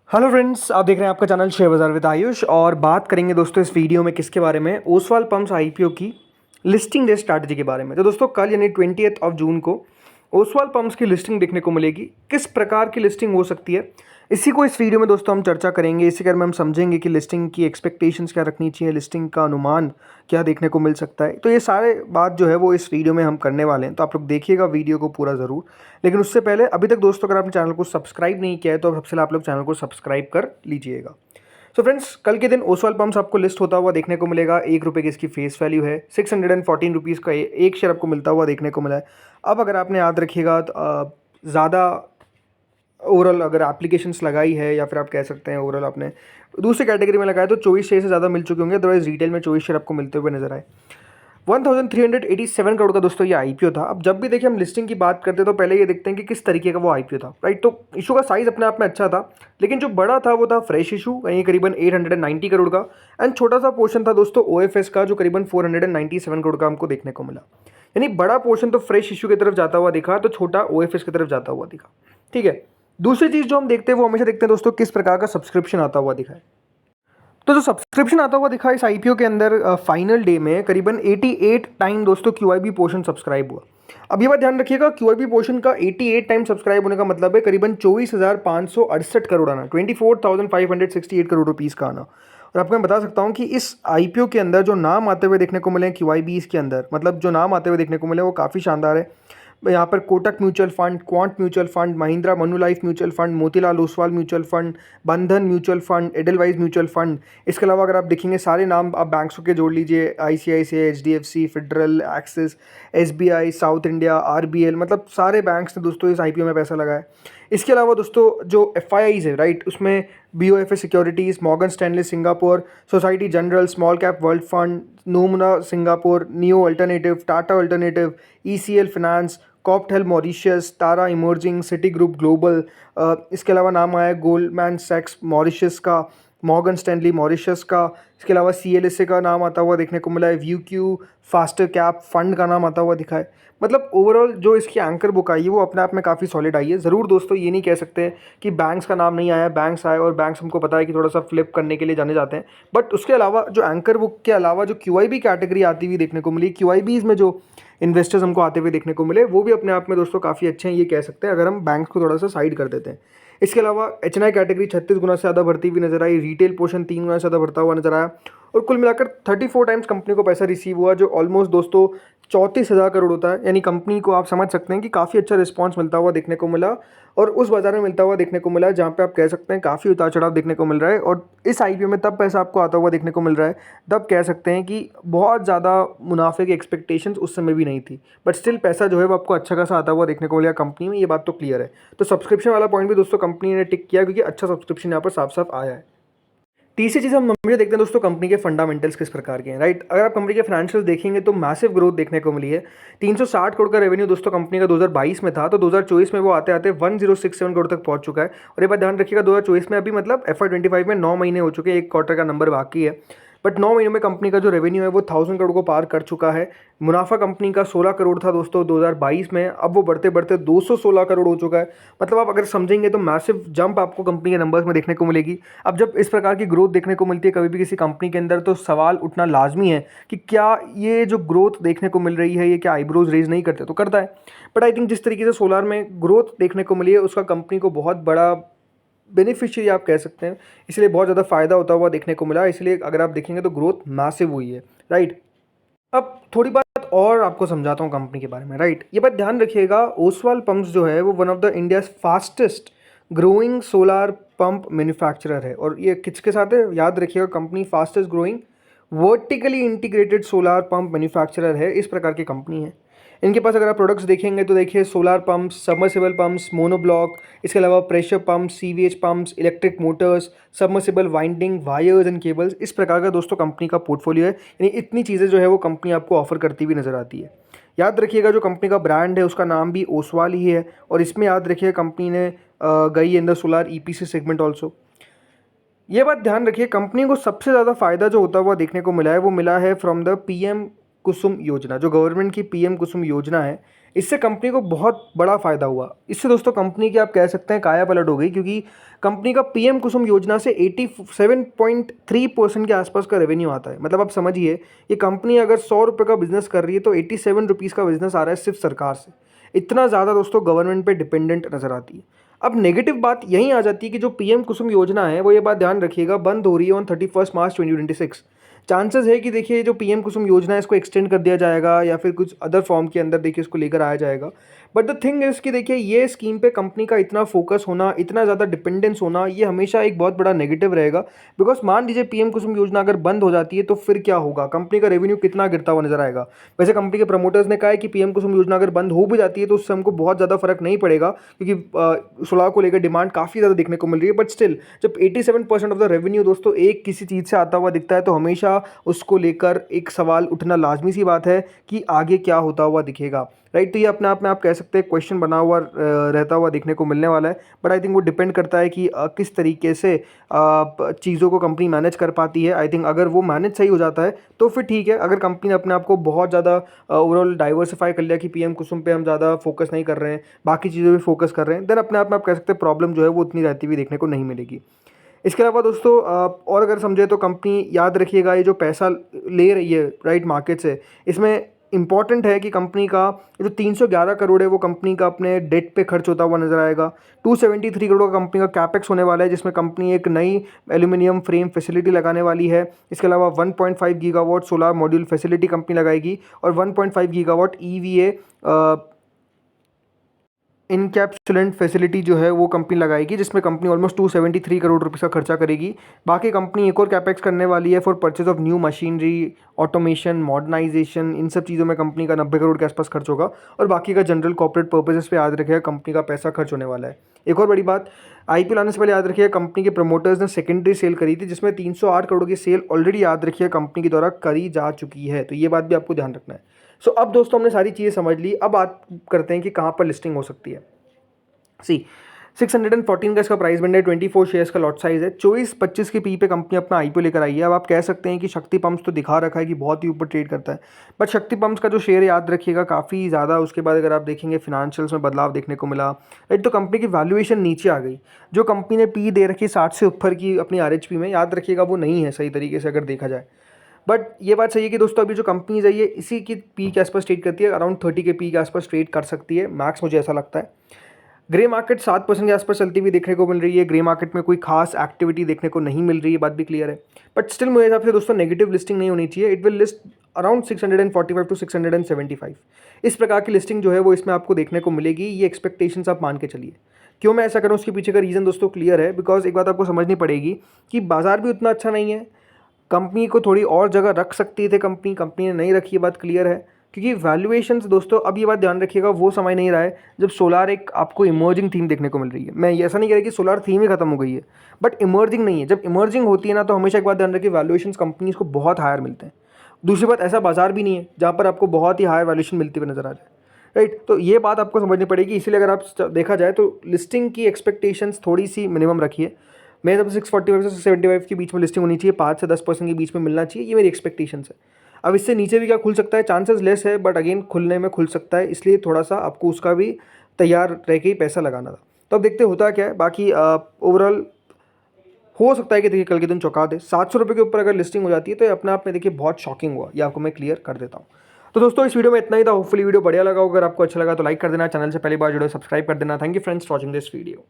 Hello friends, आप देख रहे हैं आपका चैनल शेयर बाजार विद आयुष। और बात करेंगे दोस्तों इस वीडियो में किसके बारे में, ओसवाल पंप्स आईपीओ की लिस्टिंग डे स्ट्रैटेजी के बारे में। तो दोस्तों कल यानी 20th ऑफ जून को ओसवाल पंप्स की लिस्टिंग देखने को मिलेगी। किस प्रकार की लिस्टिंग हो सकती है, इसी को इस वीडियो में दोस्तों हम चर्चा करेंगे। इसी बारे में हम समझेंगे कि लिस्टिंग की एक्सपेक्टेशंस क्या रखनी चाहिए, लिस्टिंग का अनुमान क्या देखने को मिल सकता है। तो ये सारे बात जो है वो इस वीडियो में हम करने वाले हैं, तो आप लोग देखिएगा वीडियो को पूरा ज़रूर। लेकिन उससे पहले अभी तक दोस्तों अगर आपने चैनल को सब्सक्राइब नहीं किया है तो सबसे पहले आप लोग चैनल को सब्सक्राइब कर लीजिएगा। सो फ्रेंड्स, कल के दिन ओसवाल पंप्स आपको लिस्ट होता हुआ देखने को मिलेगा। ₹1 की इसकी फेस वैल्यू है। ₹614 का एक शेयर आपको मिलता हुआ देखने को मिला है। अब अगर आपने याद रखिएगा तो ज़्यादा ओवरऑल अगर एप्लीकेशंस लगाई है या फिर आप कह सकते हैं ओवरऑल आपने दूसरी कैटेगरी में लगाया तो 24 शेयर से ज़्यादा मिल चुके होंगे। अदरवाइज रिटेल में 24 शेयर आपको मिलते हुए नजर आए। 1387 करोड़ का दोस्तों ये आईपीओ था। अब जब भी देखिए हम लिस्टिंग की बात करते हैं तो पहले ये देखते हैं कि किस तरीके का वो आईपीओ था, राइट। तो इशू का साइज अपने आप में अच्छा था, लेकिन जो बड़ा था वो था फ्रेश इशू, यानी करीबन 890 करोड़ का। एंड छोटा सा पोर्शन था दोस्तों ओएफएस का, जो करीबन 497 करोड़ का हमको देखने को मिला। यानी बड़ा पोर्शन तो फ्रेश इशू की तरफ जाता हुआ दिखा, तो छोटा ओएफएस की तरफ जाता हुआ दिखा, ठीक है। दूसरी चीज़ जो हम देखते हैं वो हमेशा देखते हैं दोस्तों किस प्रकार का सब्सक्रिप्शन आता हुआ दिखा है। तो जो सब्सक्रिप्शन आता हुआ दिखा इस आईपीओ के अंदर फाइनल डे में करीबन 88 टाइम दोस्तों क्यूआईबी पोर्शन सब्सक्राइब हुआ। अब ये बात ध्यान रखिएगा, क्यूआईबी पोर्शन का 88 टाइम सब्सक्राइब होने का मतलब है करीबन 24,568 करोड़ आना, 24,568 करोड़ रुपीज़ का आना। और आपको मैं बता सकता हूँ कि इस आईपीओ के अंदर जो नाम आते हुए देखने को मिले क्यूआईबी के अंदर, मतलब जो नाम आते हुए देखने को मिले वो काफ़ी शानदार है। यहाँ पर Kotak mutual fund, Quant mutual fund, Mahindra Manulife mutual fund, Motilal Oswal mutual fund, Bandhan mutual fund, Edelweiss mutual fund. इसके अलावा अगर आप देखेंगे सारे नाम आप बैंक्स के जोड़ लीजिए, ICICI, HDFC, federal, axis, SBI, south India, RBL, मतलब सारे बैंक्स ने दोस्तों इस आईपीओ में पैसा लगाया। इसके अलावा दोस्तों जो एफआईआईज है, राइट, उसमें BofA securities, Morgan Stanley Singapore, Societe Generale, small cap world fund, Nomura Singapore, Neo alternative, Tata alternative, ECL finance, Copthall Mauritius, Tara emerging, Citigroup global, इसके अलावा नाम आया गोल्डमैन सैक्स मॉरिशस का, मॉर्गन स्टैनली मॉरिशस का। इसके अलावा सीएलएसए का नाम आता हुआ देखने को मिला है, view Q, faster cap fund का नाम आता हुआ दिखा है। मतलब ओवरऑल जो इसकी एंकर बुक आई है वो अपने आप में काफ़ी सॉलिड आई है। ज़रूर दोस्तों ये नहीं कह सकते कि बैंक्स का नाम नहीं आया, बैंक्स आए और बैंक्स हमको पता है कि थोड़ा सा फ्लिप करने के लिए जाने जाते हैं। बट उसके अलावा जो एंकर बुक के अलावा जो क्यूआईबी कैटेगरी आती हुई देखने को मिली, क्यूआईबीज़ में जो इन्वेस्टर्स हमको आते हुए देखने को मिले वो भी अपने आप में दोस्तों काफ़ी अच्छे हैं, ये कह सकते हैं अगर हम बैंक्स को थोड़ा सा साइड कर देते हैं। इसके अलावा एचएनआई कैटेगरी 36 गुना से ज़्यादा बढ़ती हुई नजर आई, रिटेल पोर्शन 3 गुना से ज़्यादा बढ़ता हुआ नजर आया, और कुल मिलाकर 34 टाइम्स कंपनी को पैसा रिसीव हुआ, जो ऑलमोस्ट दोस्तों 34,000 करोड़ होता है। यानी कंपनी को आप समझ सकते हैं कि काफ़ी अच्छा रिस्पांस मिलता हुआ देखने को मिला, और उस बाजार में मिलता हुआ देखने को मिला जहाँ पे आप कह सकते हैं काफ़ी उतार चढ़ाव देखने को मिल रहा है। और इस आईपीओ में तब पैसा आपको आता हुआ देखने को मिल रहा है तब कह सकते हैं कि बहुत ज़्यादा मुनाफे की एक्सपेक्टेशंस उस समय भी नहीं थी, बट स्टिल पैसा जो है वो आपको अच्छा खासा आता हुआ देखने को मिला कंपनी में, ये बात तो क्लियर है। तो सब्सक्रिप्शन वाला पॉइंट भी दोस्तों कंपनी ने टिक किया क्योंकि अच्छा सब्सक्रिप्शन यहाँ पर साफ साफ आया है। तीसरी चीज़ हम हमेशा देखते हैं दोस्तों कंपनी के फंडामेंटल्स किस प्रकार के हैं, राइट। अगर आप कंपनी के फाइनेंशियल्स देखेंगे तो मैसिव ग्रोथ देखने को मिली है। 360 करोड़ का रेवेन्यू दोस्तों कंपनी का 2022 में था, तो 2024 में वो आते आते 1067 करोड़ तक पहुंच चुका है। और ये बात ध्यान रखिएगा 2024 में अभी मतलब FY25 में 9 महीने हो चुके हैं, एक क्वार्टर का नंबर बाकी है, बट 9 महीनों में कंपनी का जो रेवेन्यू है वो 1000 करोड़ को पार कर चुका है। मुनाफा कंपनी का 16 करोड़ था दोस्तों 2022 में, अब वो बढ़ते बढ़ते 216 करोड़ हो चुका है। मतलब आप अगर समझेंगे तो मैसिव जंप आपको कंपनी के नंबर्स में देखने को मिलेगी। अब जब इस प्रकार की ग्रोथ देखने को मिलती है कभी भी किसी कंपनी के अंदर, तो सवाल उठना लाजमी है कि क्या ये जो ग्रोथ देखने को मिल रही है ये क्या आईब्रोज रेज नहीं करते, तो करता है। बट आई थिंक जिस तरीके से सोलार में ग्रोथ देखने को मिली है उसका कंपनी को बहुत बड़ा बेनिफिशियरी आप कह सकते हैं, इसलिए बहुत ज़्यादा फायदा होता हुआ देखने को मिला। इसलिए अगर आप देखेंगे तो ग्रोथ मैसिव हुई है, राइट। अब थोड़ी बात और आपको समझाता हूँ कंपनी के बारे में, राइट। ये बात ध्यान रखिएगा, ओसवाल पंप्स जो है वो one of the India's fastest growing solar pump manufacturer है। और ये किसके साथ है याद रखिएगा, company fastest growing vertically integrated solar pump manufacturer है, इस प्रकार की कंपनी है। इनके पास अगर आप प्रोडक्ट्स देखेंगे तो देखिए solar pumps, submersible pumps, monoblock, इसके अलावा pressure pumps, CVH pumps, electric motors, submersible winding, wires and cables, इस प्रकार का दोस्तों कंपनी का पोर्टफोलियो है। यानी इतनी चीज़ें जो है वो कंपनी आपको ऑफर करती हुई नजर आती है। याद रखिएगा जो कंपनी का ब्रांड है उसका नाम भी ओसवाल ही है, और इसमें याद रखिए कंपनी ने गई in the solar EPC segment also. ये बात ध्यान रखिए, कंपनी को सबसे ज़्यादा फायदा जो होता हुआ देखने को मिला है वो मिला है फ्रॉम द पीएम कुसुम योजना। जो गवर्नमेंट की पीएम कुसुम योजना है इससे कंपनी को बहुत बड़ा फ़ायदा हुआ। इससे दोस्तों कंपनी की आप कह सकते हैं काया पलट हो गई, क्योंकि कंपनी का पीएम कुसुम योजना से 87.3% के आसपास का रेवेन्यू आता है। मतलब आप समझिए, ये कंपनी अगर 100 रुपये का बिजनेस कर रही है तो 87 रुपीज़ का बिजनेस आ रहा है सिर्फ सरकार से। इतना ज़्यादा दोस्तों गवर्नमेंट पे डिपेंडेंट नज़र आती है। अब नेगेटिव बात यहीं आ जाती है कि जो पीएम कुसुम योजना है वो, ये बात ध्यान रखिएगा, बंद हो रही है ऑन 31 मार्च 2026। चांसेस है कि देखिए जो पीएम कुसुम योजना है इसको एक्सटेंड कर दिया जाएगा या फिर कुछ अदर फॉर्म के अंदर देखिए इसको लेकर आया जाएगा। बट द थिंग इज़ कि देखिए ये स्कीम पे कंपनी का इतना फोकस होना, इतना ज़्यादा डिपेंडेंस होना, ये हमेशा एक बहुत बड़ा नेगेटिव रहेगा। बिकॉज मान लीजिए पीएम कुसुम योजना अगर बंद हो जाती है तो फिर क्या होगा, कंपनी का रेवेन्यू कितना गिरता हुआ नजर आएगा। वैसे कंपनी के प्रमोटर्स ने कहा है कि पीएम कुसुम योजना अगर बंद हो भी जाती है तो उससे हमको बहुत ज़्यादा फर्क नहीं पड़ेगा, क्योंकि सोलार को लेकर डिमांड काफ़ी ज़्यादा देखने को मिल रही है। बट स्टिल जब 87% ऑफ द रेवेन्यू दोस्तों एक किसी चीज़ से आता हुआ दिखता है तो हमेशा उसको लेकर एक सवाल उठना लाजमी सी बात है कि आगे क्या होता हुआ दिखेगा, राइट। तो ये अपने आप में आप कह सकते हैं क्वेश्चन बना हुआ रहता हुआ देखने को मिलने वाला है। बट आई थिंक वो डिपेंड करता है कि किस तरीके से चीज़ों को कंपनी मैनेज कर पाती है। आई थिंक अगर वो मैनेज सही हो जाता है तो फिर ठीक है। अगर कंपनी ने अपने आप को बहुत ज़्यादा ओवरऑल डाइवर्सिफाई कर लिया कि पीएम कुसुम पे हम ज़्यादा फोकस नहीं कर रहे हैं, बाकी चीज़ों पे फोकस कर रहे हैं, देन अपने आप में आप कह सकते हैं प्रॉब्लम जो है वो उतनी रहती हुई देखने को नहीं मिलेगी। इसके अलावा दोस्तों और अगर समझे तो कंपनी, याद रखिएगा, ये जो पैसा ले रही है राइट मार्केट से, इसमें इंपॉर्टेंट है कि कंपनी का जो 311 करोड़ है वो कंपनी का अपने डेट पे खर्च होता हुआ नजर आएगा। 273 करोड़ का कंपनी का कैपेक्स होने वाला है, जिसमें कंपनी एक नई एल्यूमिनियम फ्रेम फैसिलिटी लगाने वाली है। इसके अलावा 1.5 gigawatt solar module facility company लगाएगी और 1.5 गीगावाट ईवीए इनकैप्सुलेंट फैसिलिटी जो है वो कंपनी लगाएगी, जिसमें कंपनी ऑलमोस्ट 273 करोड़ रुपये का खर्चा करेगी। बाकी कंपनी एक और कैपेक्स करने वाली है for purchase of new machinery, automation, modernisation, इन सब चीज़ों में कंपनी का 90 करोड़ के आसपास खर्च होगा। और बाकी का जनरल कॉर्पोरेट पर्पजेस पे याद रखिएगा कंपनी का पैसा खर्च होने वाला है। एक और बड़ी बात, आईपीओ लाने से पहले याद रखिएगा कंपनी के प्रमोटर्स ने सेकेंडरी सेल करी थी, जिसमें 308 करोड़ की सेल ऑलरेडी याद रखिएगा कंपनी के द्वारा करी जा चुकी है। तो ये बात भी आपको ध्यान रखना है। सो अब दोस्तों हमने सारी चीज़ें समझ ली, अब बात करते हैं कि कहाँ पर लिस्टिंग हो सकती है। सी 614 का इसका प्राइस बैंड है, 24 शेयर्स का लॉट साइज है, 24-25 की पी पे कंपनी अपना आईपीओ लेकर आई है। अब आप कह सकते हैं कि शक्ति पंप्स तो दिखा रखा है कि बहुत ही ऊपर ट्रेड करता है, बट शक्ति पंप्स का जो शेयर याद रखिएगा काफ़ी ज़्यादा, उसके बाद अगर आप देखेंगे फिनेंशियल्स में बदलाव देखने को मिला, राइट। तो कंपनी की वैल्यूएशन नीचे आ गई। जो कंपनी ने पी दे रखी 60 से ऊपर की अपनी आरएचपी में, याद रखिएगा वो नहीं है सही तरीके से अगर देखा जाए। बट ये बात सही है कि दोस्तों अभी जो कंपनीज है ये इसी की पी के आसपास ट्रेड करती है, अराउंड 30 के पी के आसपास ट्रेड कर सकती है मैक्स, मुझे ऐसा लगता है। ग्रे मार्केट 7% के आसपास चलती हुई देखने को मिल रही है। ग्रे मार्केट में कोई खास एक्टिविटी देखने को नहीं मिल रही है, बात भी क्लियर है। बट स्टिल मेरे हिसाब से दोस्तों नेगेटिव लिस्टिंग नहीं होनी चाहिए। It will list around 645 to 675। इस प्रकार की लिस्टिंग जो है वो इसमें आपको देखने को मिलेगी, ये एक्सपेक्टेशंस आप मान के चलिए। क्यों मैं ऐसा करूँ उसके पीछे का रीज़न दोस्तों क्लियर है, बिकॉज एक बात आपको समझनी पड़ेगी कि बाजार भी उतना अच्छा नहीं है। कंपनी को थोड़ी और जगह रख सकती थी, कंपनी ने नहीं रखी, ये बात क्लियर है। क्योंकि वैल्यूएशंस दोस्तों, अब ये बात ध्यान रखिएगा, वो समय नहीं रहा है जब सोलार एक आपको इमर्जिंग थीम देखने को मिल रही है। मैं ये ऐसा नहीं कह रहा कि सोलार थीम ही खत्म हो गई है, बट इमर्जिंग नहीं है। जब इमर्जिंग होती है ना तो हमेशा एक बात ध्यान रखिए, वैल्यूएशंस कंपनीज को बहुत हायर मिलते हैं। दूसरी बात, ऐसा बाजार भी नहीं है जहाँ पर आपको बहुत ही हायर वैल्यूएशन मिलती हुई नजर आ जाए, राइट। तो ये बात आपको समझनी पड़ेगी। इसीलिए अगर आप देखा जाए तो लिस्टिंग की एक्सपेक्टेशंस थोड़ी सी मिनिमम रखिए। मेरे तरफ 645 से 675 के बीच में लिस्टिंग होनी चाहिए, 5 से 10% के बीच में मिलना चाहिए, ये मेरी एक्सपेक्टेशंस है। अब इससे नीचे भी क्या खुल सकता है, चांसेस लेस है, बट अगेन खुलने में खुल सकता है, इसलिए थोड़ा सा आपको उसका भी तैयार रह के ही पैसा लगाना था। तो अब देखते होता क्या है। बाकी ओवरऑल हो सकता है कि देखिए कल के दिन चौंका दे। 700 रुपये के ऊपर अगर लिस्टिंग हो जाती है तो ये अपने आप में देखिए बहुत शॉकिंग हुआ, ये आपको मैं क्लियर कर देता हूँ। तो दोस्तों इस वीडियो में इतना ही था। होपफुली वीडियो बढ़िया लगा। अगर आपको अच्छा लगा तो लाइक कर देना, चैनल से पहली बार जुड़े सब्सक्राइब कर देना। Thank you friends for watching this video.